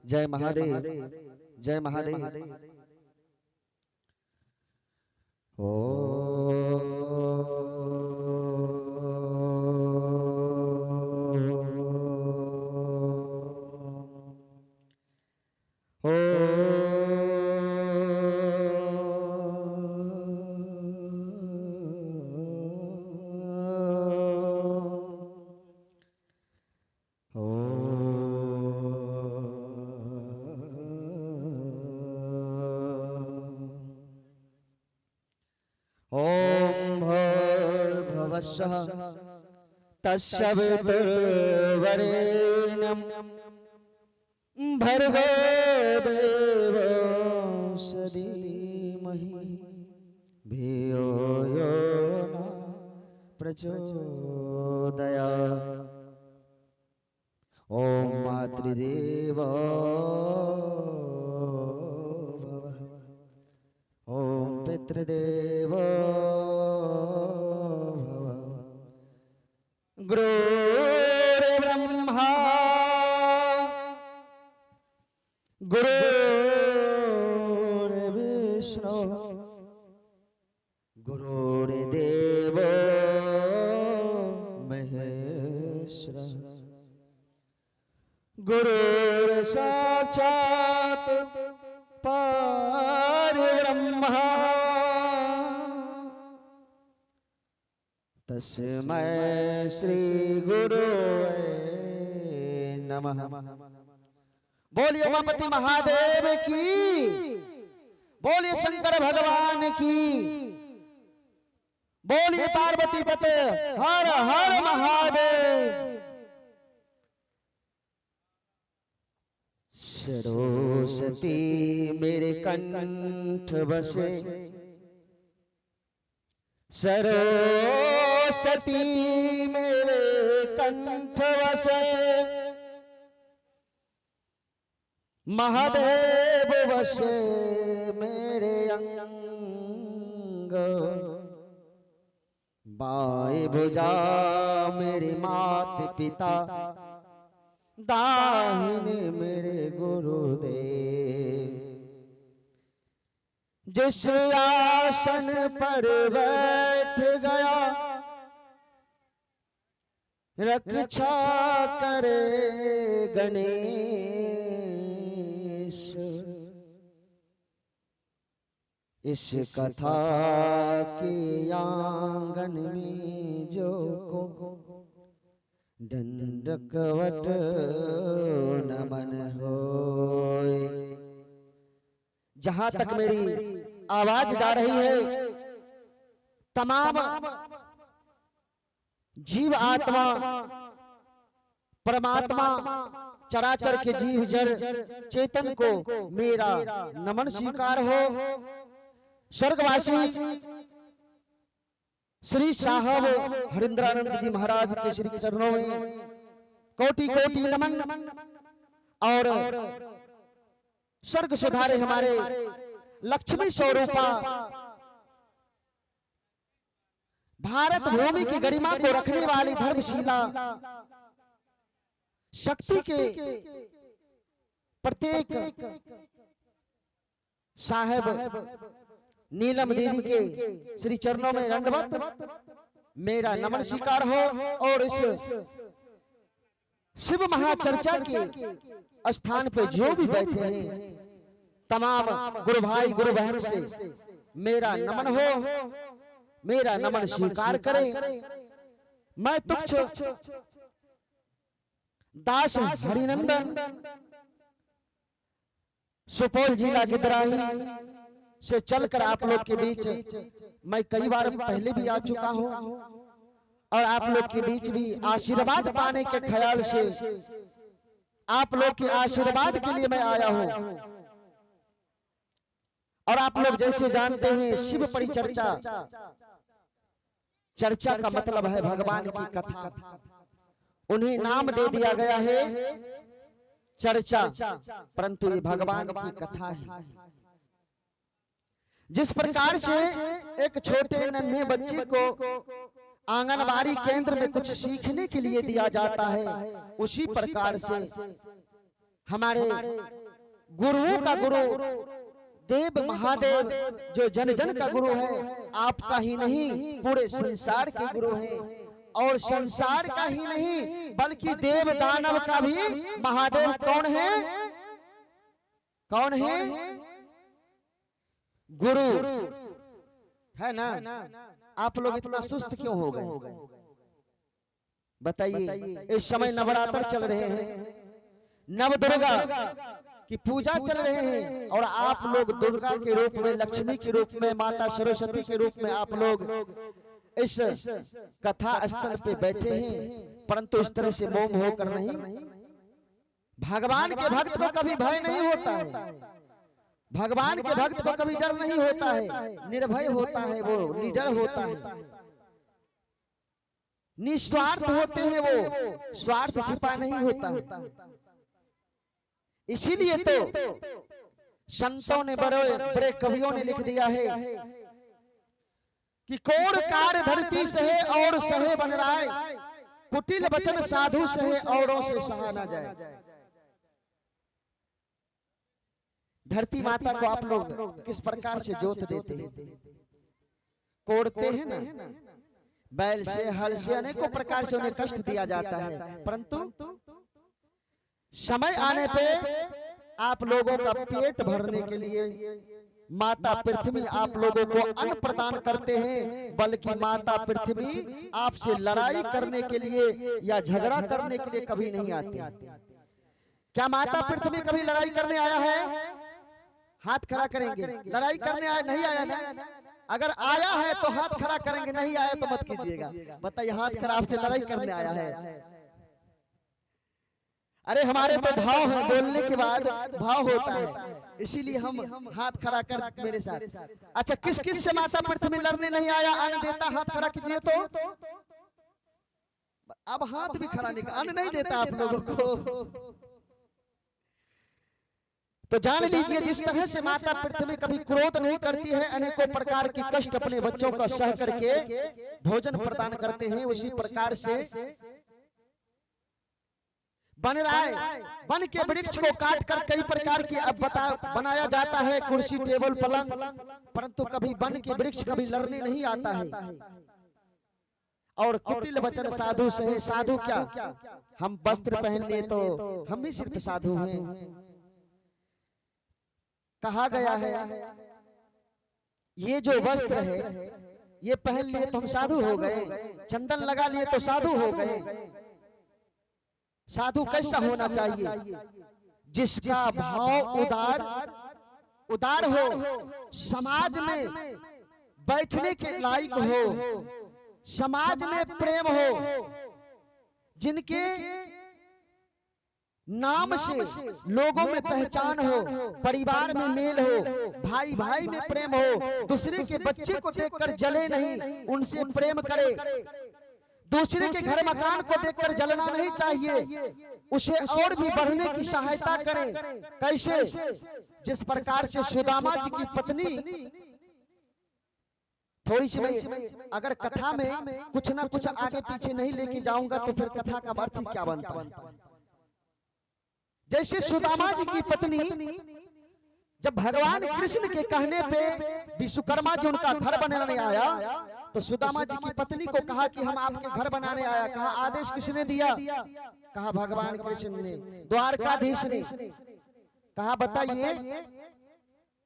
जय महादेव, जय महादेव। ओम भूर्भुवस्सुः तस्य वितुर्वरेण्यं भर्गो देवस्य धीमहि धियो यो न प्रचोदयात्। ओम मातृदेवो भवः, ओम पितृदेवो भवः। गुरुर्ब्रह्मा गुरुर्विष्णु गुरुर्देवो महेश्वरः। गुरुर्साक्षात् परब्रह्म तस्मै श्री गुरुवे नमः। बोलिए उमापति महादेव की, बोलिए शंकर भगवान की, बोलिए पार्वती पते हर हर महादेव। सरस्वती मेरे कंठ बसे, सरस्वती मेरे कंठ बसे, महादेव बसे मेरे अंग। बाएं भुजा मेरे माता पिता, दाहिने मेरे गुरुदेव। जिस आसन पर बैठ गया रक्षा करे गणेश। इस कथा के आंगन में जो को दंडकवट नमन होए। जहां तक मेरी आवाज जा रही है, तमाम जीव आत्मा परमात्मा चराचर के जीव जड़ चेतन को मेरा नमन स्वीकार हो। स्वर्गवासी श्री साहब हरिंद्रानंद जी महाराज के श्री चरणों में कोटि कोटि नमन। और स्वर्ग सुधारे हमारे लक्ष्मी स्वरूपा भारत भूमि की गरिमा को रखने वाली धर्मशीला शक्ति के प्रत्येक साहेब नीलम दीदी के श्री चरणों में दंडवत मेरा नमन स्वीकार हो। और इस शिव महाचर्चा के स्थान पे जो भी बैठे हैं तमाम गुरु भाई गुरु बहन से मेरा नमन हो, मेरा नमन स्वीकार करें। मैं तुच्छ दास हरिनंदन सुपौल जिला गिदराही से चलकर आप लोग के बीच मैं कई बार पहले भी आ चुका हूं और आप लोग के बीच भी आशीर्वाद पाने के ख्याल से आप लोग के आशीर्वाद के लिए मैं आया हूं। और आप लोग जैसे जानते हैं शिव परिचर्चा, चर्चा का मतलब है भगवान की कथा। उन्हें नाम दे दिया गया है चर्चा, परंतु ये भगवान की कथा है। जिस प्रकार से एक छोटे नन्हे बच्चे को आंगनबाड़ी केंद्र में कुछ सीखने के लिए दिया जाता है, उसी प्रकार से हमारे गुरुओं का गुरु देव महादेव जो जन जन का गुरु है, आपका ही नहीं पूरे संसार के गुरु हैं। और संसार का ही नहीं बल्कि देव दानव का भी महादेव कौन है? कौन है? गुरु है ना। आप लोग इतना सुस्त क्यों हो गए बताइए? इस समय नवरात्र चल रहे हैं, नव दुर्गा की पूजा चल रहे हैं, और आप लोग दुर्गा के रूप में, लक्ष्मी के रूप में, माता सरस्वती के रूप में आप लोग इस कथा स्थल पे बैठे हैं। परंतु इस तरह से मोह होकर नहीं। भगवान के भक्त को कभी भय नहीं होता है, भगवान के भक्त को कभी डर नहीं होता है, निर्भय होता है, वो निडर होता है, निस्वार्थ होते हैं, वो स्वार्थ छिपा नहीं होता है। इसीलिए तो संतों ने, बड़े बड़े कवियों ने लिख दिया है कि कोण कार धरती सहे और सहे बन राय, कुटिल वचन साधु सहे औरों से सहा ना जाए। धरती माता को आप लोग किस प्रकार से जोत देते हैं, कोड़ते हैं ना, बैल से, हल से, अनेकों प्रकार से उन्हें कष्ट दिया जाता है। परंतु समय आने पे आप लोगों का पेट भरने के लिए माता पृथ्वी आप लोगों को अन्न प्रदान करते हैं, बल्कि माता पृथ्वी आपसे लड़ाई करने के लिए या झगड़ा करने के लिए कभी नहीं आती। क्या माता पृथ्वी कभी लड़ाई करने आया है? हाथ खड़ा करेंगे। लड़ाई करने आया नहीं आया ना? अगर आया है तो हाथ खड़ा करेंगे, नहीं आया तो मत कीजिएगा। बताइए, हाथ खड़ा आपसे लड़ाई करने आया है? अरे हमारे तो भाव है, बोलने के बाद भाव होता है, इसीलिए हम हाथ खड़ा कर मेरे साथ। अच्छा, किस किस से माता पृथ्वी लड़ने नहीं आया? अन्न देता, हाथ खड़ा कीजिए। तो अब हाथ भी खड़ा नहीं, अन्न नहीं देता आप लोगों को। तो जान लीजिए, जिस तरह से माता पृथ्वी कभी क्रोध नहीं करती है, अनेकों प्रकार की कष्ट अपने बच्चों का सह करके भोजन प्रदान करते हैं, उसी प्रकार से बन रहा है। वन के वृक्ष को काट कर कई प्रकार की अब बनाया जाता है, कुर्सी, टेबल, पलंग, परंतु कभी वन के वृक्ष कभी लड़ने नहीं आता है। और कुटिल वचन साधु सहे, साधु क्या, हम वस्त्र पहन ले तो हम भी सिर्फ साधु हैं। कहा गया है ये जो वस्त्र है ये पहन लिए तो हम साधु हो गए, चंदन लगा लिए तो साधु हो गए। साधु कैसा होना चाहिए? जिसका भाव उदार हो, समाज में बैठने के लायक हो, समाज में प्रेम हो, जिनके नाम से लोगों में पहचान हो, परिवार में मेल हो, भाई भाई में प्रेम हो, दूसरे के बच्चे को देखकर जले नहीं, उनसे प्रेम करे। दूसरे के घर मकान को देखकर जलना नहीं चाहिए, उसे और भी बढ़ने की सहायता करें। कैसे? जिस प्रकार से सुदामा जी की पत्नी, थोड़ी सी मैं अगर कथा में कुछ ना कुछ आगे पीछे नहीं लेके जाऊंगा तो फिर कथा का अर्थ क्या बनता है। जैसे सुदामा जी की पत्नी जब भगवान कृष्ण के कहने पे विश्वकर्मा जी उनका घर बनाने आया, तो सुदामा जी की पत्नी को कहा कि हम आपके घर बनाने आया। कहा आदेश किसने दिया? कहा भगवान कृष्ण ने, द्वारकाधीश ने। कहा बताइए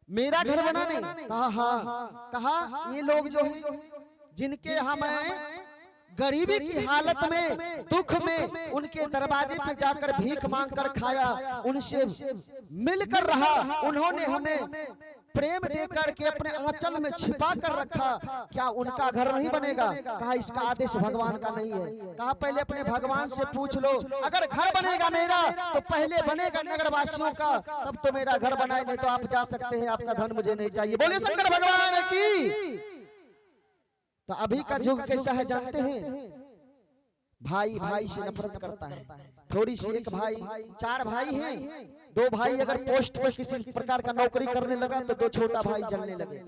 मेरा घर बनाने? कहा हाँ। कहा ये लोग जो है जिनके हमें गरीबी की हालत में, दुख में उनके दरवाजे पे जाकर भीख मांगकर खाया, उनसे मिलकर रहा, उन्होंने हमें प्रेम देकर के अपने आंचल में छिपा कर रखा, क्या उनका घर नहीं बनेगा? कहा इसका आदेश भगवान का नहीं है। कहा पहले अपने भगवान से पूछ लो, अगर घर बनेगा मेरा तो पहले बनेगा नगर वासियों का, तब तो मेरा घर बनाए, नहीं तो आप जा सकते हैं, आपका धन मुझे नहीं चाहिए। बोले शंकर भगवान की। तो अभी का युग कैसा है जानते हैं? भाई भाई से नफरत करता है। थोड़ी सी एक भाई, 4 भाई हैं, 2 भाई अगर पोस्ट पर किसी प्रकार का नौकरी करने लगा तो 2 छोटा भाई जलने लगे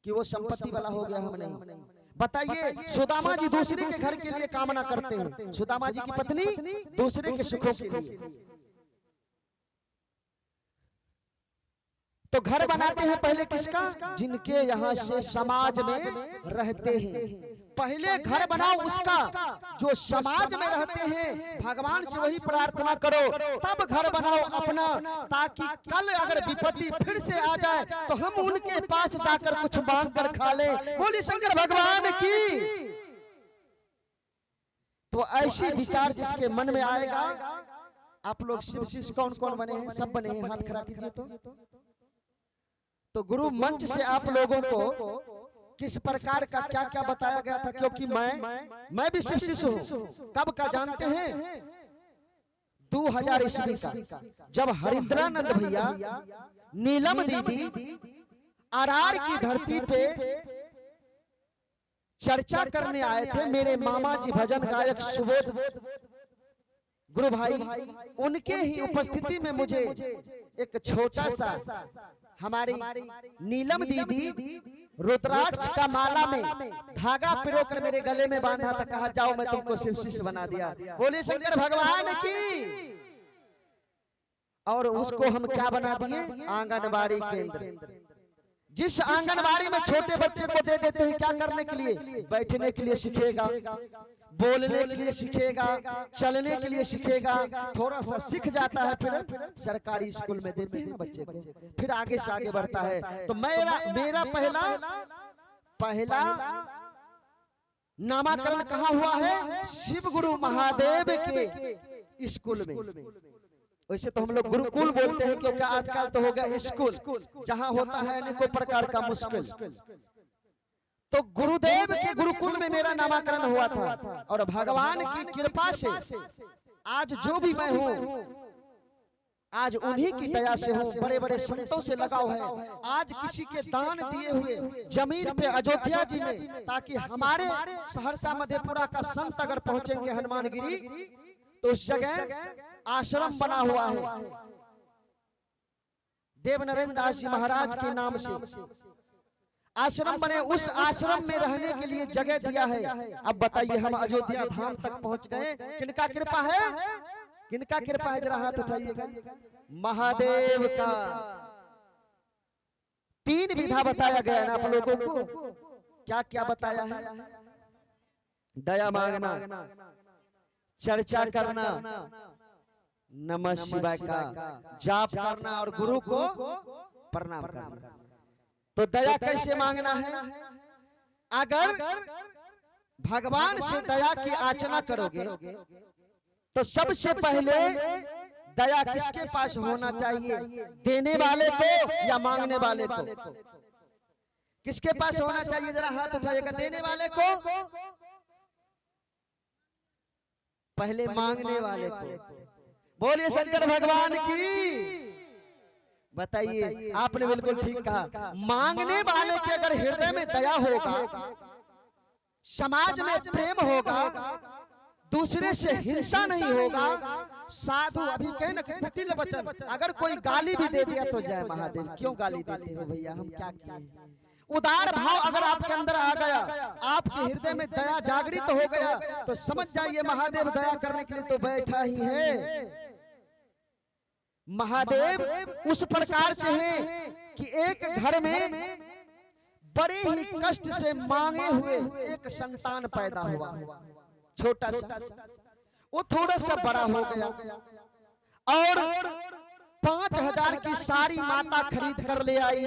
कि वो संपत्ति वाला हो गया, हम नहीं। बताइए, सुदामा जी दूसरे के घर के लिए कामना करते हैं, सुदामा जी की पत्नी दूसरे के सुखों के लिए। तो घर बनाते हैं पहले किसका? जिनके यहाँ से समाज में रहते हैं। पहले घर बनाओ उसका जो समाज में रहते हैं, भगवान से वही प्रार्थना करो, तब घर बनाओ अपना, ताकि कल अगर विपत्ति फिर से आ जाए तो हम उनके पास जाकर कुछ मांग कर खा ले। बोली शंकर भगवान की। तो ऐसी विचार जिसके मन में आएगा, आप लोग शिव शिष्य कौन कौन बने हैं? सब बने हैं, हाथ खड़ा कीजिए। तो गुरु मंच से आप लोगों को किस प्रकार का क्या क्या बताया गया था, क्योंकि मैं भी शिव शिष्य हूँ। कब का जानते हैं? 2000 ईस्वी का, जब हरिद्रानंद भैया नीलम दीदी आरार की धरती पे चर्चा करने आए थे। मेरे मामा जी भजन गायक सुबोध गुरु भाई, उनके ही उपस्थिति में मुझे एक छोटा सा हमारी नीलम दीदी रुद्राक्ष का माला में धागा पिरोकर मेरे गले में बांधा था। कहा जाओ मैं तुमको शिव शिष्य बना दिया। बोले शंकर भगवान की। और उसको हम क्या बना दिए? आंगनबाड़ी केंद्र। जिस आंगनबाड़ी में छोटे बच्चे को दे देते हैं क्या करने के लिए? बैठने के लिए सीखेगा, बोलने के लिए सीखेगा, चलने के लिए सीखेगा, थोड़ा सा सीख जाता है, फिर सरकारी स्कूल में देते हैं बच्चे को, फिर आगे से आगे बढ़ता है। तो मेरा पहला नामाकरण कहाँ हुआ है? शिव गुरु महादेव के स्कूल में। वैसे तो हम लोग गुरुकुल बोलते हैं, क्योंकि आजकल तो हो गया स्कूल, जहां होता है अनेकों प्रकार का मुश्किल। तो गुरुदेव के गुरुकुल में मेरा नामाकरण हुआ था, और भगवान की कृपा से आज जो भी मैं हूँ, आज उन्हीं की दया से हूँ। बड़े बड़े संतों से लगाव है। आज किसी के दान दिए हुए जमीन पे अयोध्या जी में, ताकि हमारे सहरसा मधेपुरा का संत अगर पहुंचेंगे हनुमानगिरी, तो उस जगह आश्रम बना हुआ है देव नरेंद्र दास जी महाराज के नाम से आश्रम बने। उस आश्रम में रहने के लिए जगह दिया है। अब बताइए, हम अयोध्या धाम तक पहुंच गए, किनका कृपा है? किनका कृपा है? जरा हाथ उठाइएगा। महादेव का। 3 विधा बताया गया ना आप लोगों को। क्या क्या बताया है? दया मांगना, चर्चा करना, नमः शिवाय का जाप करना, और गुरु को प्रणाम करना। तो दया कैसे मांगना है? अगर भगवान से दया की याचना करोगे तो सबसे पहले दया किसके पास होना चाहिए? देने वाले को या मांगने वाले को? किसके पास होना चाहिए? जरा हाथ उठाइएगा। देने वाले को? पहले मांगने वाले को। बोलिए शंकर भगवान की। बताइए, आपने बिल्कुल ठीक कहा। मांगने वाले के अगर हृदय में दया होगा, समाज में प्रेम होगा, दूसरे से हिंसा नहीं होगा, साधु अभी कहे ना कुटिल वचन, अगर कोई गाली भी दे दिया तो जय महादेव। क्यों गाली देते हो भैया, हम क्या किए? उदार भाव अगर आपके अंदर आ गया, आपके हृदय में दया जागृत हो गया, तो समझ जाइए महादेव दया करने के लिए तो बैठा ही है। महादेव उस प्रकार से हैं कि एक घर में बड़े ही कष्ट से मांगे हुए एक संतान पैदा हुआ, छोटा सा। वो थोड़ा सा बड़ा हो गया और 5000 की सारी माता खरीद कर ले आई,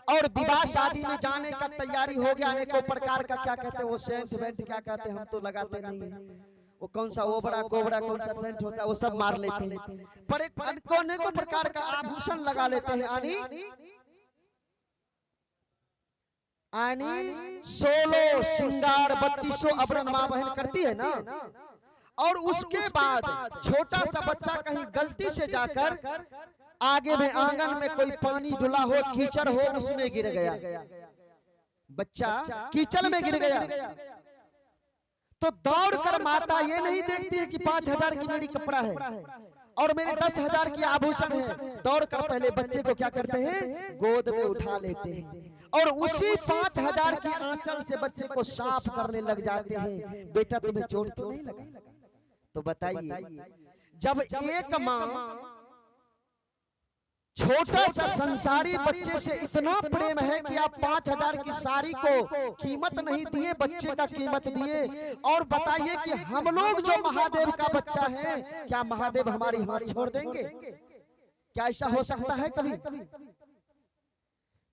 और विवाह शादी में जाने का तैयारी हो गया। अनेकों प्रकार का क्या कहते हैं वो सेंट वेंट क्या कहते हैं, हम तो लगाते नहीं है। वो कौन सा ओबरा कोबरा कौन सा सेंट होता है वो सब मार लेते हैं। पर एक अनेकों प्रकार का आभूषण लगा लेते हैं। आनी 16 श्रृंगार 32 अवरण माँ बहन करती है ना। और उसके बाद छोटा सा बच्चा कहीं गलती से जाकर आगे में आंगन में कोई पानी डुला हो, कीचड़ हो, उसमें गिर गया। बच्चा कीचड़ में गिर गया तो दौड़कर माता ये नहीं देखती है कि 5000 की मेरी कपड़ा है और मेरे 10,000 की आभूषण है। दौड़कर पहले बच्चे को क्या करते हैं? गोद में उठा लेते हैं और उसी 5000 की आंचल से बच्चे को साफ करने लग जाते हैं। बेटा तुम्हें चोट तो नहीं लगा? तो बताइए, जब एक माँ छोटा सा संसारी बच्चे से इतना प्रेम है कि आप 5000 की साड़ी को कीमत नहीं दिए, बच्चे का कीमत दिए। और बताइए कि हम लोग जो महादेव का बच्चा है, क्या महादेव हमारी हाथ छोड़ देंगे? क्या ऐसा हो सकता है कभी?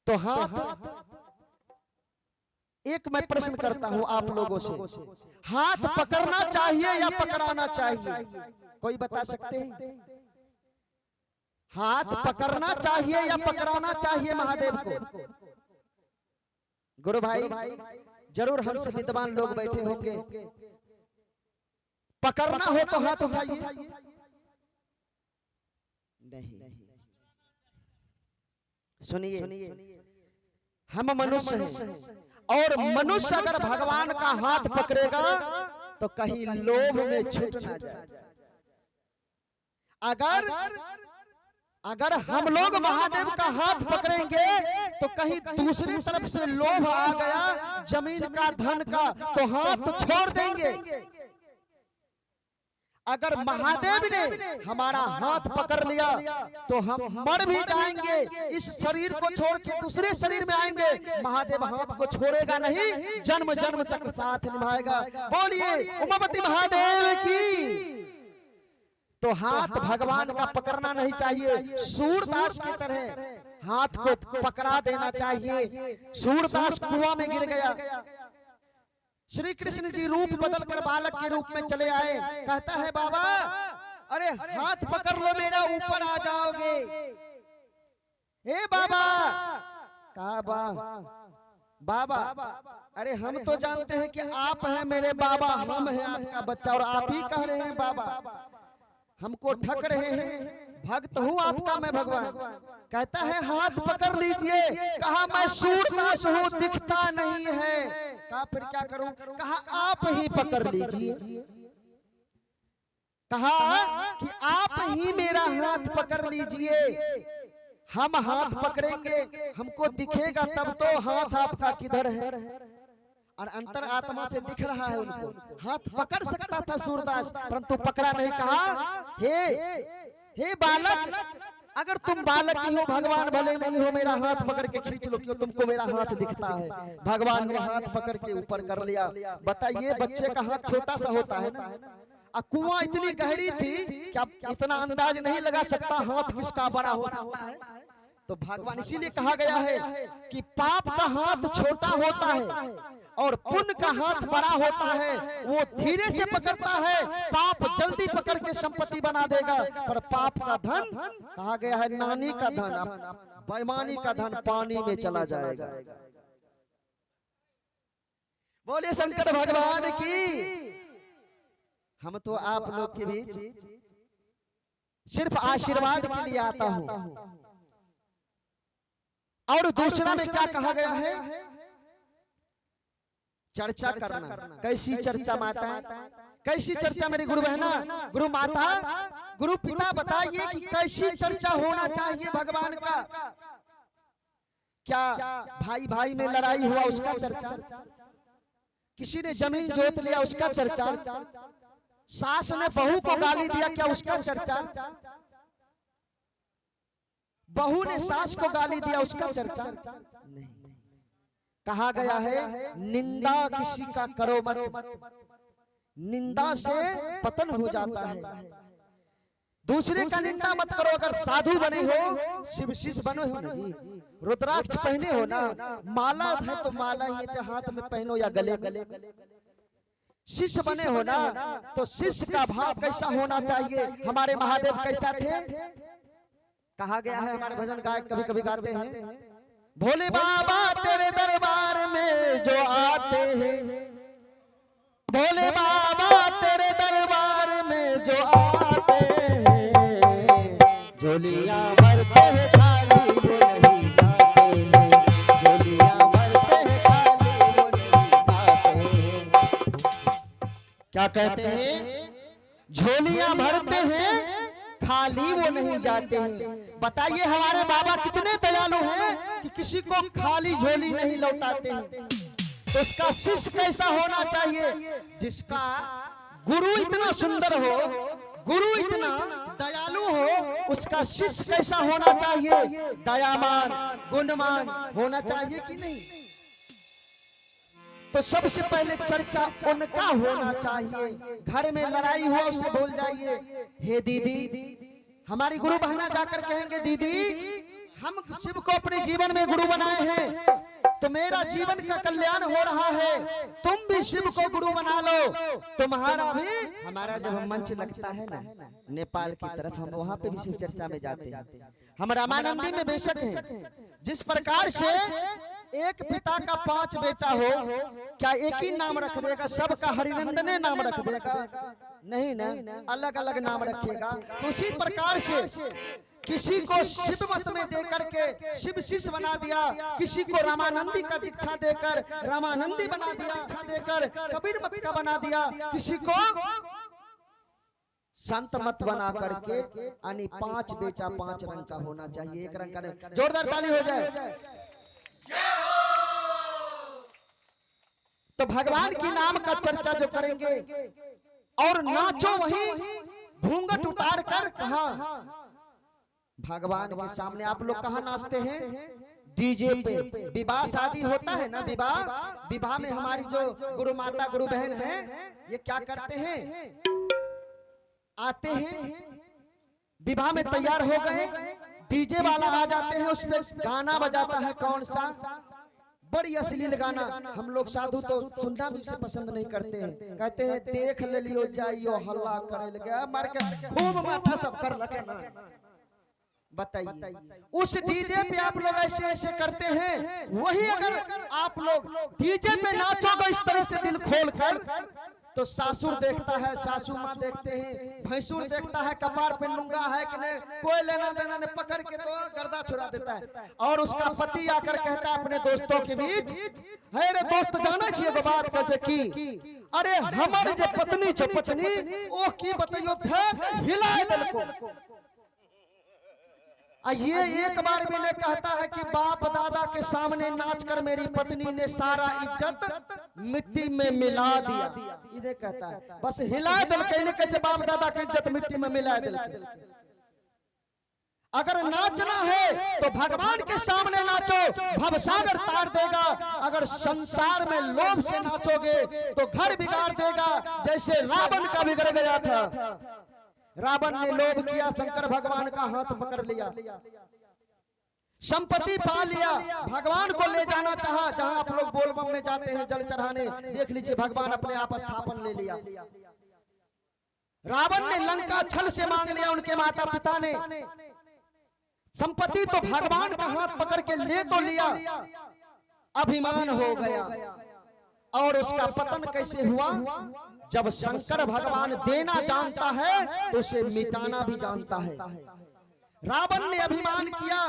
तो हाथ, एक मैं प्रश्न करता हूं आप लोगों से, हाथ पकड़ना चाहिए या पकड़ाना चाहिए? कोई बता सकते हैं? हाथ पकड़ना चाहिए या पकड़ाना चाहिए महादेव को? गुरु भाई जरूर हमसे विद्वान लोग बैठे होंगे। पकड़ना हो तो हाथ उठाइए। नहीं, सुनिए, हम मनुष्य हैं और मनुष्य अगर भगवान का हाथ पकड़ेगा तो कहीं लोभ में छूट ना जाए। अगर हम लोग महादेव का हाथ पकड़ेंगे तो कहीं दूसरी तरफ से लोभ आ गया जमीन का, धन का, तो हाथ छोड़ देंगे। अगर महादेव ने हमारा हाथ पकड़ लिया तो हम मर भी जाएंगे, इस शरीर को छोड़ के दूसरे शरीर में आएंगे, महादेव हाथ को छोड़ेगा नहीं, जन्म जन्म तक साथ निभाएगा। बोलिए उमापति महादेव की। तो हाथ भगवान का पकड़ना नहीं चाहिए, सूरदास की तरह हाथ को पकड़ा देना चाहिए। सूरदास कुआं में गिर गया, श्री कृष्ण जी रूप बदलकर बालक के रूप में चले आए। कहता है बाबा अरे हाथ पकड़ लो मेरा, ऊपर आ जाओगे। हे बाबा, कहा बाबा अरे हम तो जानते हैं कि आप हैं मेरे बाबा, हम हैं आपका बच्चा, और आप ही कह रहे हैं बाबा, हमको ठग रहे हैं, भक्त हूँ आपका मैं भगवान। कहता है हाथ पकड़ लीजिए। कहा मैं सूरदास हूँ, दिखता नहीं है। कहा फिर क्या करूं? कहा आप ही पकड़ लीजिए। कहा कि आप ही मेरा हाथ पकड़ लीजिए, हम हाथ पकड़ेंगे, हमको दिखेगा तब तो हाथ आपका किधर है। और अंतर आत्मा से दिख रहा है उनको। हाथ पकड़ सकता था सूरदास, परंतु पकड़ा नहीं। कहा हे बालक, अगर तुम बालक ही हो, भगवान भले नहीं हो, मेरा हाथ पकड़ के खींच लो, क्यों तुमको मेरा हाथ दिखता है। भगवान ने हाथ पकड़ के ऊपर कर लिया। बताइए बच्चे का हाथ छोटा सा होता है ना, कुआं इतनी गहरी थी कि आप इतना अंदाज नहीं लगा सकता हाथ किसका बड़ा हो सकता है। तो भगवान, इसीलिए कहा गया है कि पाप का हाथ छोटा होता है और पुण्य का हाथ बड़ा होता है। वो धीरे से पकड़ता है, पाप जल्दी पकड़ के संपत्ति बना देगा, पर पाप का धन, कहा गया है नानी का धन, बेईमानी का धन पानी में चला जाएगा। बोले शंकर भगवान की। हम तो आप लोग के बीच सिर्फ आशीर्वाद के लिए आता हूं। और दूसरा में क्या कहा गया है? चर्चा करना। कैसी चर्चा माता? कैसी चर्चा मेरी गुरु बहना, गुरु माता, गुरु पिता, बताइए कि कैसी चर्चा होना चाहिए भगवान का? क्या भाई भाई में लड़ाई हुआ उसका चर्चा? किसी ने जमीन जोत लिया उसका चर्चा? सास ने बहू को गाली दिया क्या उसका चर्चा? बहू ने सास को गाली दिया उसका चर्चा? नहीं। कहा गया है निंदा किसी का करो मत, निंदा से पतन हो जाता है। दूसरे का निंदा मत करो। अगर साधु बने हो, शिव शिष्य बने हो ना जी, रुद्राक्ष पहने हो ना, माला है तो माला ही हाथ में पहनो या गले में, शिष्य बने हो ना, तो शिष्य का भाव कैसा होना चाहिए? हमारे महादेव कैसा थे? कहा गया है, हमारे भजन गायक कभी कभी गाते हैं, भोले बाबा तेरे दरबार में जो आते हैं, भोले बाबा तेरे दरबार में जो आते हैं, झोलियां भरते हैं खाली वो नहीं जाते हैं, झोलियां भरते हैं खाली वो नहीं जाते हैं। क्या कहते हैं? झोलियां भरते हैं खाली वो नहीं जाते हैं। बताइए हमारे बाबा कितने दयालु हैं कि किसी को खाली झोली नहीं लौटाते हैं। तो उसका शिष्य कैसा होना चाहिए? जिसका गुरु इतना सुंदर हो, गुरु इतना दयालु हो उसका शिष्य कैसा होना चाहिए, दयावान गुणवान होना चाहिए कि नहीं। तो सबसे पहले चर्चा उनका होना चाहिए। घर में लड़ाई हुआ उसे भूल जाइए। हे दीदी, हमारी गुरु बहना जाकर कहेंगे दीदी हम शिव को अपने जीवन में गुरु बनाए हैं तो मेरा जीवन का कल्याण हो रहा है, तुम भी शिव को गुरु बना लो, तुम्हारा भी। हमारा जब मंच लगता है ना नेपाल की तरफ, हम वहां पे भी शिव चर्चा में जाते हैं। हम रामानंदी में बेशक है, जिस प्रकार से एक पिता का 5 बेटा हो, क्या एक ही नाम रख देगा? सबका हरिनंदने नाम रख देगा? नहीं ना, अलग अलग नाम रखेगा। तो उसी प्रकार से किसी को शिव मत में देकर के शिव शिष्य बना दिया, किसी को रामानंदी का दीक्षा देकर रामानंदी बना दिया, दीक्षा देकर कबीर मत का बना दिया, किसी को संत मत बना करके। यानी 5 बेटा 5 रंग का होना चाहिए, एक रंग का। जोरदार ताली हो जाए। तो भगवान की नाम का चर्चा जो करेंगे और नाचो वही घूंघट उतार कर। कहा भगवान के सामने आप लोग कहाँ नाचते हैं? डीजे पे। विवाह शादी होता है ना, विवाह में हमारी जो गुरु माता गुरु बहन है ये क्या करते हैं? आते हैं विवाह में तैयार हो गए, डीजे वाला आ जाते हैं, उसमें गाना बजाता है। कौन सा? बड़ी अश्लील गाना। हम लोग साधु तो सुनना भी उसे पसंद नहीं करते हैं, कहते हैं देख ले लियो जाइयो हल्ला करे लगे मार के खूब माथा सब कर लगे ना। बताइए उस डीजे पे आप लोग ऐसे ऐसे करते हैं, वही अगर आप लोग डीजे पे नाचोगे इस तरह से दिल खोल कर, तो सासुर देखता है, सासू माँ देखते हैं, भैंसुर देखता है कपार पे नंगा है कि नहीं, कोई लेना देना ने पकड़ के तो गर्दा छुड़ा देता है। और उसका पति आकर कहता है अपने दोस्तों के बीच, है रे दोस्त जाना चाहिए वो बात कैसे की, अरे हमारे जो पत्नी छो पत्नी ओ की बताइयो थे हिलाए दिल को। ये एक बार भी नहीं कहता है कि बाप दादा के सामने नाचकर मेरी पत्नी ने सारा इज्जत मिट्टी में मिला दिया, ये नहीं कहता है, बस हिला दिल कहने के बाप दादा की इज्जत मिट्टी में मिला दिल। अगर नाचना है तो भगवान के सामने नाचो, भवसागर तार देगा। अगर संसार में लोभ से नाचोगे तो घर बिगाड़ देगा, जैसे रावण का बिगड़ गया था। रावण ने लोभ किया, शंकर भगवान का हाथ पकड़ लिया, संपत्ति पा लिया, भगवान को ले जाना चाहा। जहां आप लोग बोलबम में जाते हैं जल चढ़ाने, देख लीजिए भगवान अपने आप स्थापन ले लिया। रावण ने लंका छल से मांग लिया, उनके माता पिता ने संपत्ति तो भगवान का हाथ पकड़ के ले तो लिया, अभिमान हो गया। और उसका पतन कैसे हुआ? जब शंकर भगवान देना जानता है तो उसे मिटाना भी जानता है। रावण ने अभिमान किया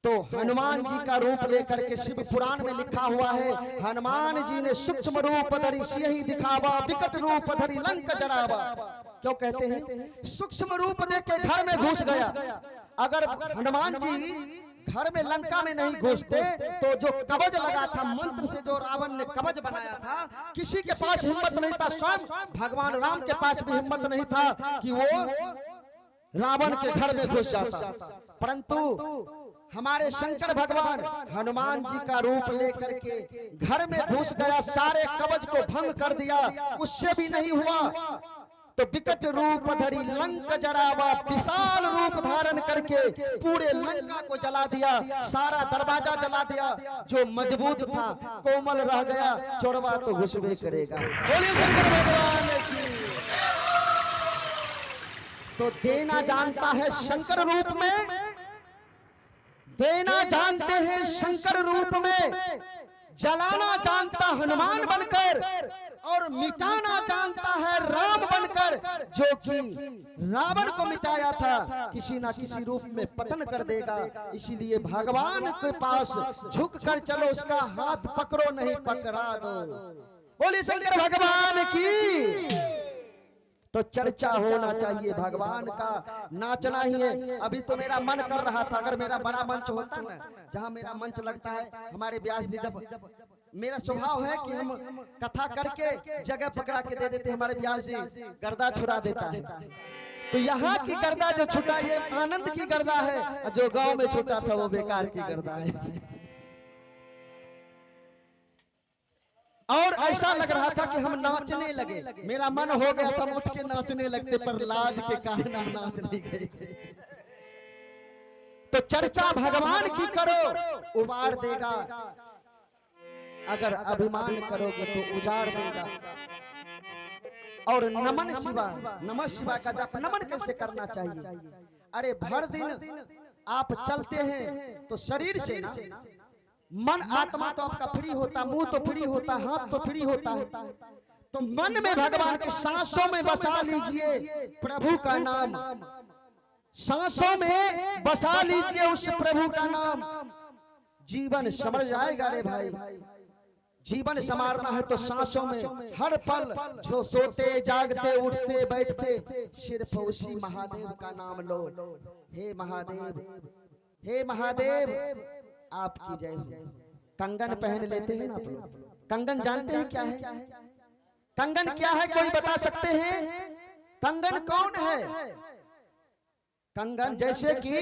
तो हनुमान जी का रूप लेकर के शिव पुराण में लिखा हुआ है, हनुमान जी ने सूक्ष्म रूप धरि सियहि दिखावा, विकट रूप धरि लंक जरावा। क्यों कहते हैं? सूक्ष्म रूप देके घर में घुस गया। अगर हनुमान जी घर में लंका में नहीं घुसते तो जो कवच लगा था मंत्र से, जो रावण ने कवच बनाया था, किसी के पास हिम्मत नहीं था, स्वयं भगवान राम के पास भी हिम्मत नहीं था कि वो रावण के घर में घुस जाता। परंतु हमारे शंकर भगवान हनुमान जी का रूप लेकर के घर में घुस गया, सारे कवच को भंग कर दिया, उससे भी नहीं हुआ तो विकट रूप धरि लंक जरावा, विशाल रूप धारण करके पूरे लंका को जला दिया, सारा दरवाजा जला दिया। जो मजबूत था कोमल रह गया, चौड़वा तो घुसबे करेगा। बोलिए शंकर भगवान की। तो देना जानता है शंकर रूप में, देना जानते हैं शंकर रूप में, जलाना जानता हनुमान बनकर और मिटाना जानता है राम बनकर। जो कि रावण को मिटाया था किसी ना किसी रूप में पतन कर देगा। इसीलिए भगवान के पास झुक कर चलो, उसका हाथ पकड़ो नहीं पकड़ा दो। बोलिए शंकर भगवान की। तो चर्चा होना चाहिए भगवान का, नाचना ही है। अभी तो मेरा मन कर रहा था, अगर मेरा बड़ा मंच होता ना, जहां मेरा मंच लगता है, हमारे व्यास जी, जब मेरा स्वभाव है कि हम कथा करके जगह पकड़ा के दे देते, हमारे व्यास जी गर्दा छुड़ा देता है। तो यहाँ की गर्दा जो छूटा ये आनंद की गर्दा है, जो गांव में छूटा था वो बेकार की गर्दा है। और ऐसा लग रहा था कि हम नाचने लगे, मेरा मन हो गया था उठ के नाचने लगते, पर लाज के कारण हम नाच नहीं गए। तो चर्चा भगवान की करो उबार देगा, अगर अभिमान करोगे तो उजाड़ देगा। और नमन शिवा, नमः शिवा का जप नमन कैसे करना चाहिए? अरे भर दिन आप चलते हैं तो शरीर से ना, मन आत्मा तो आपका फ्री होता, मुंह तो फ्री होता, हाथ तो फ्री होता है। तो मन में भगवान के सांसों में बसा लीजिए प्रभु का नाम, सांसों में बसा लीजिए उस प्रभु का नाम, जीवन समझ जाएगा। रे भाई जीवन संवारना है तो सांसों में हर पल जो सोते जागते उठते बैठते सिर्फ उसी महादेव का नाम लो। हे महादेव, हे महादेव आपकी जय हो। कंगन पहन लेते हैं ना आप लोग, कंगन जानते हैं क्या है? कंगन क्या है कोई बता सकते हैं? कंगन कौन है? कंगन जैसे कि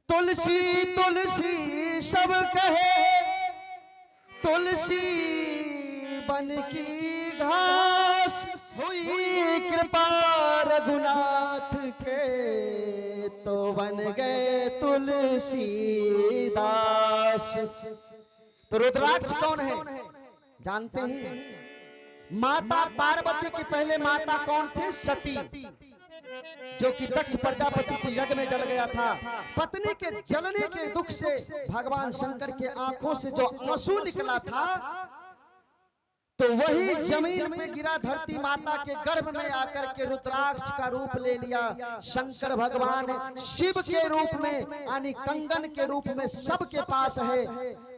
तुलसी तुलसी सब कहे, तुलसी बन की घास हुई कृपा रघुनाथ के, तो बन गए तुलसी दास। तो रुद्राक्ष कौन है जानते हैं? माता पार्वती की पहले माता कौन थी? सती, जो कि दक्ष प्रजापति के यज्ञ में जल गया था। पत्नी के जलने के दुख से भगवान शंकर के आंखों से जो आंसू निकला था, तो वही जमीन पे गिरा, धरती माता के गर्भ में आकर के रुद्राक्ष का रूप ले लिया। शंकर भगवान शिव के रूप में यानी कंगन के रूप में सबके पास है।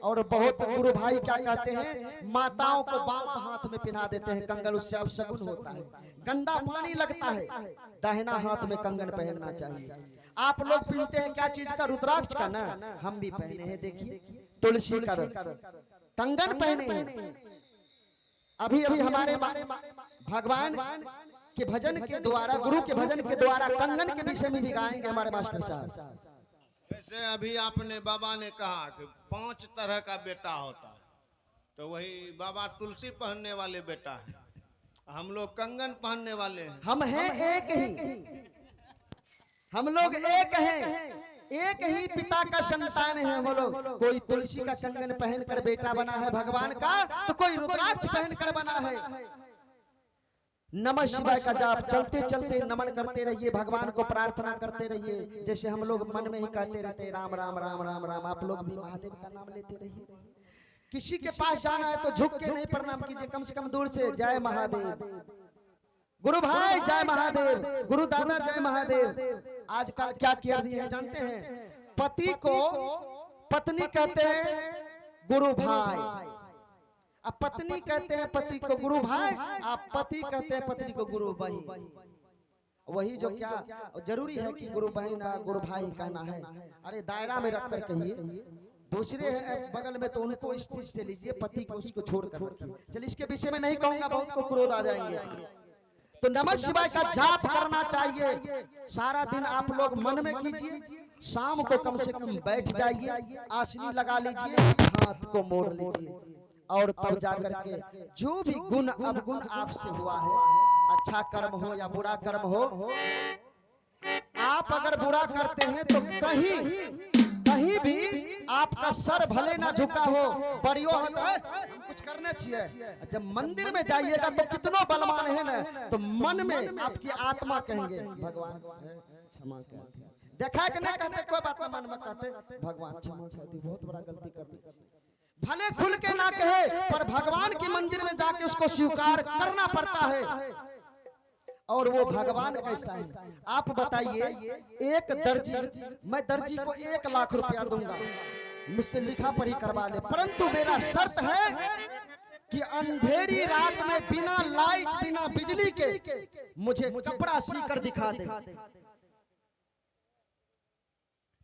और बहुत गुरु भाई क्या कहते हैं, माताओं को बामा हाथ में पहना देते हैं कंगन, उससे अब शगुन होता है, गंदा पानी लगता है, दाहिना हाथ में कंगन पहनना चाहिए। आप लोग पहनते हैं क्या चीज का? रुद्राक्ष का ना, हम भी पहने हैं, देखिए तुलसी का कंगन पहने हैं। अभी अभी हमारे भगवान के भजन के द्वारा, गुरु के भजन के द्वारा कंगन के विषय में भी गाएंगे हमारे मास्टर साहब। जैसे अभी आपने बाबा ने कहा कि 5 तरह का बेटा होता है, तो वही बाबा तुलसी पहनने वाले बेटा है, हम लोग कंगन पहनने वाले हैं। हम हैं एक ही, हम लोग एक हैं, एक ही पिता का संतान है हम लोग। कोई तुलसी का कंगन पहनकर बेटा बना है भगवान का, तो कोई रुद्राक्ष पहनकर बना है। नमः शिवाय का जाप चलते चलते नमन करते रहिए, भगवान को प्रार्थना करते रहिए। जैसे हम लोग मन में ही कहते रहते राम राम राम राम राम, आप लोग भी महादेव का नाम लेते रहिए। किसी के पास जाना है तो झुक के नहीं प्रणाम कीजिए, कम से कम दूर से जय महादेव, गुरु भाई जय महादेव, गुरु दादा जय महादेव। आजकल क्या किया दिए हैं जानते हैं? पति को पत्नी कहते हैं गुरु भाई, अब पत्नी कहते हैं पति को गुरु भाई, आप पति कहते हैं पत्नी को गुरु बहन। वही जो क्या जरूरी है कि गुरु बहन गुरु भाई कहना है? अरे दायरा में रख कर कहिए, दूसरे बगल में तो उनको इस चीज से लीजिए, पति को उसको छोड़ कर रखिए। चलिए इसके विषय में नहीं कहूंगा, बहुत को क्रोध आ जाएंगे। तो नमः शिवाय का जाप करना चाहिए, सारा दिन आप लोग मन में कीजिए, शाम को कम से कम बैठ जाइए, आसनी लगा लीजिए, हाथ को मोड़ लीजिए, और तब जाकर के जो भी गुण अवगुण आपसे हुआ है, अच्छा कर्म हो या बुरा कर्म हो, आप अगर बुरा करते हैं तो कहीं भी आपका सर भले ना झुका हो, बड़ियो होता है हम कुछ करने चाहिए। जब मंदिर में जाइएगा तो कितनो बलवान है ना, तो मन में आपकी आत्मा कहेंगे भगवान क्षमा कर, देखा कि नहीं कहते, कोई बात ना मन में कहते भगवान क्षमा कर दी, बहुत बड़ा गलती कर दी। भले खुल के ना कहे, पर भगवान के मंदिर में जाके उसको स्वीकार करना पड़ता है। और वो भगवान कैसा है आप बताइए? एक दर्जी, मैं दर्जी को 1 लाख रुपया दूंगा, मुझसे लिखा पढ़ी करवा ले, परंतु मेरा शर्त है कि अंधेरी रात में बिना लाइट बिना बिजली के मुझे कपड़ा सीकर दिखा दे।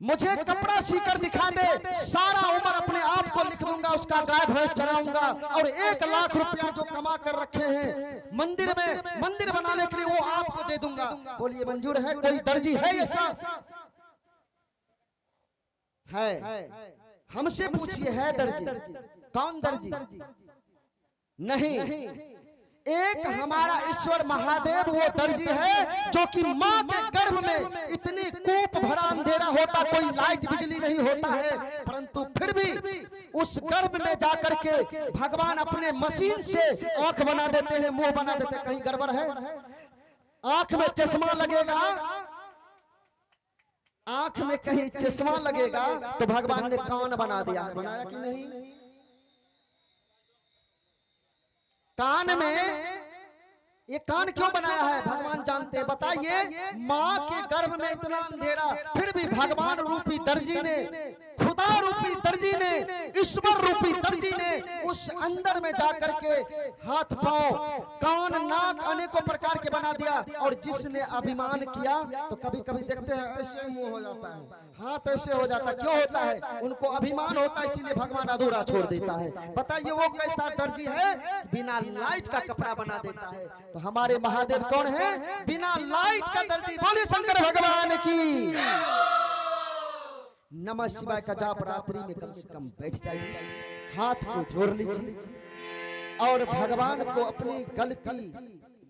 मुझे कपड़ा सीकर दिखा दे, सारा उम्र अपने आप को लिख दूंगा, उसका गाय भैंस चराऊंगा और 1 लाख रुपया जो कमा कर रखे हैं मंदिर में, मंदिर बनाने के लिए वो आपको दे दूंगा। बोलिए मंजूर है? कोई दर्जी है ऐसा? है? हमसे पूछिए, है दर्जी? कौन दर्जी? नहीं, एक हमारा ईश्वर महादेव वो दर्जी है जो कि माँ के गर्भ में इतनी कूप भरा अंधेरा होता, कोई लाइट बिजली नहीं होता है, परंतु फिर भी उस गर्भ में जाकर के भगवान अपने मशीन से आंख बना देते हैं, मुंह बना देते हैं। कहीं गड़बड़ है? आंख में चश्मा लगेगा, आंख में कहीं चश्मा लगेगा तो भगवान ने कान बना दिया, बनाया कि नहीं? कान में ये कान क्यों बनाया है भगवान जानते हैं। बताइए, माँ के गर्भ में इतना अंधेरा, फिर भी भगवान रूपी दर्जी ने, खुदा रूपी दर्जी ने, ईश्वर रूपी दर्जी ने उस अंदर में जाकर के हाथ पांव कान नाक अनेकों प्रकार के बना दिया। और जिसने अभिमान किया तो कभी कभी देखते हैं ऐसे मुंह हो जाता है, हाथ ऐसे हो जाता है। क्यों होता है? उनको अभिमान होता है, इसीलिए भगवान अधूरा छोड़ देता है। बताइए वो कैसा दर्जी है? बिना लाइट का कपड़ा बना देता है। तो हमारे महादेव कौन है? बिना लाइट का दर्जी। बोले शंकर भगवान की। नमः शिवाय का जाप रात्रि में कम से कम बैठ जाइए, हाथ को जोड़ लीजिए और भगवान को अपनी गलती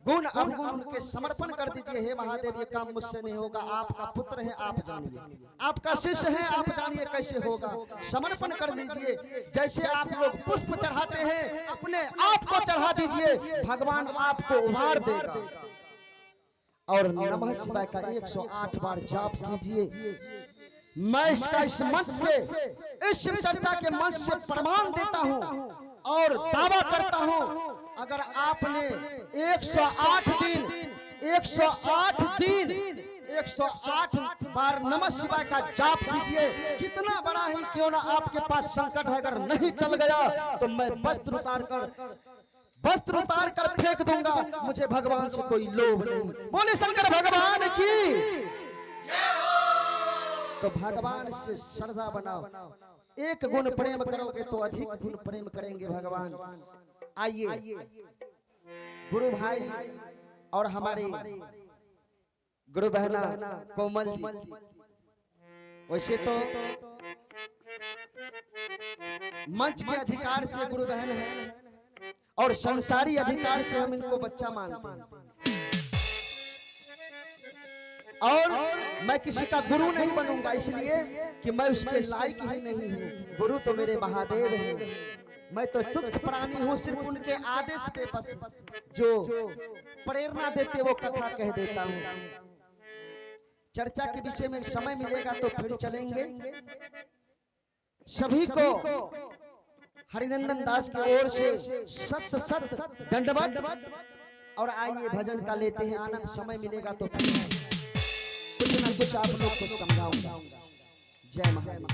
गुण अवगुण उनके समर्पण कर दीजिए। हे महादेव, ये काम मुझसे नहीं होगा, आपका पुत्र है, आप जानिए, आपका शिष्य है, आप जानिए कैसे होगा। समर्पण कर दीजिए। जैसे आप लोग पुष्प चढ़ाते हैं, अपने आप को चढ़ा दीजिए, भगवान आपको उभार देगा। और नमः शिवाय का 108 बार जाप कीजिए। मैं इसका इस मंच से, इस शिव चर्चा के मंच से प्रमाण देता हूं और दावा करता हूं, अगर आपने 108 दिन 108 बार नमः शिवाय का जाप कीजिए, कितना बड़ा ही क्यों ना आपके पास संकट है, अगर नहीं टल गया तो मैं वस्त्र उतार कर फेंक दूंगा। मुझे भगवान से कोई लोभ नहीं। बोले शंकर भगवान की। तो भगवान से श्रद्धा बनाओ। 1 गुण प्रेम करोगे तो अधिक गुण प्रेम करेंगे भगवान। आइए गुरु भाई और हमारे गुरु बहना कोमल जी, वैसे तो मंच के अधिकार से गुरु बहन है और संसारी अधिकार से हम इनको बच्चा मानते हैं। और मैं किसी का गुरु नहीं बनूंगा, इसलिए कि मैं उसके लायक ही नहीं हूँ। गुरु तो मेरे महादेव हैं, मैं तो तुच्छ प्राणी हूँ, सिर्फ उनके आदेश पे बस जो प्रेरणा देते वो कथा कह देता हूँ। चर्चा के विषय में समय मिलेगा तो फिर चलेंगे। सभी को हरिनंदन दास की ओर से सत दंडवत। और आइए भजन का लेते हैं आनंद। समय मिलेगा तो कुछ न कुछ आप लोग को समझाऊंगा। जय महादेव।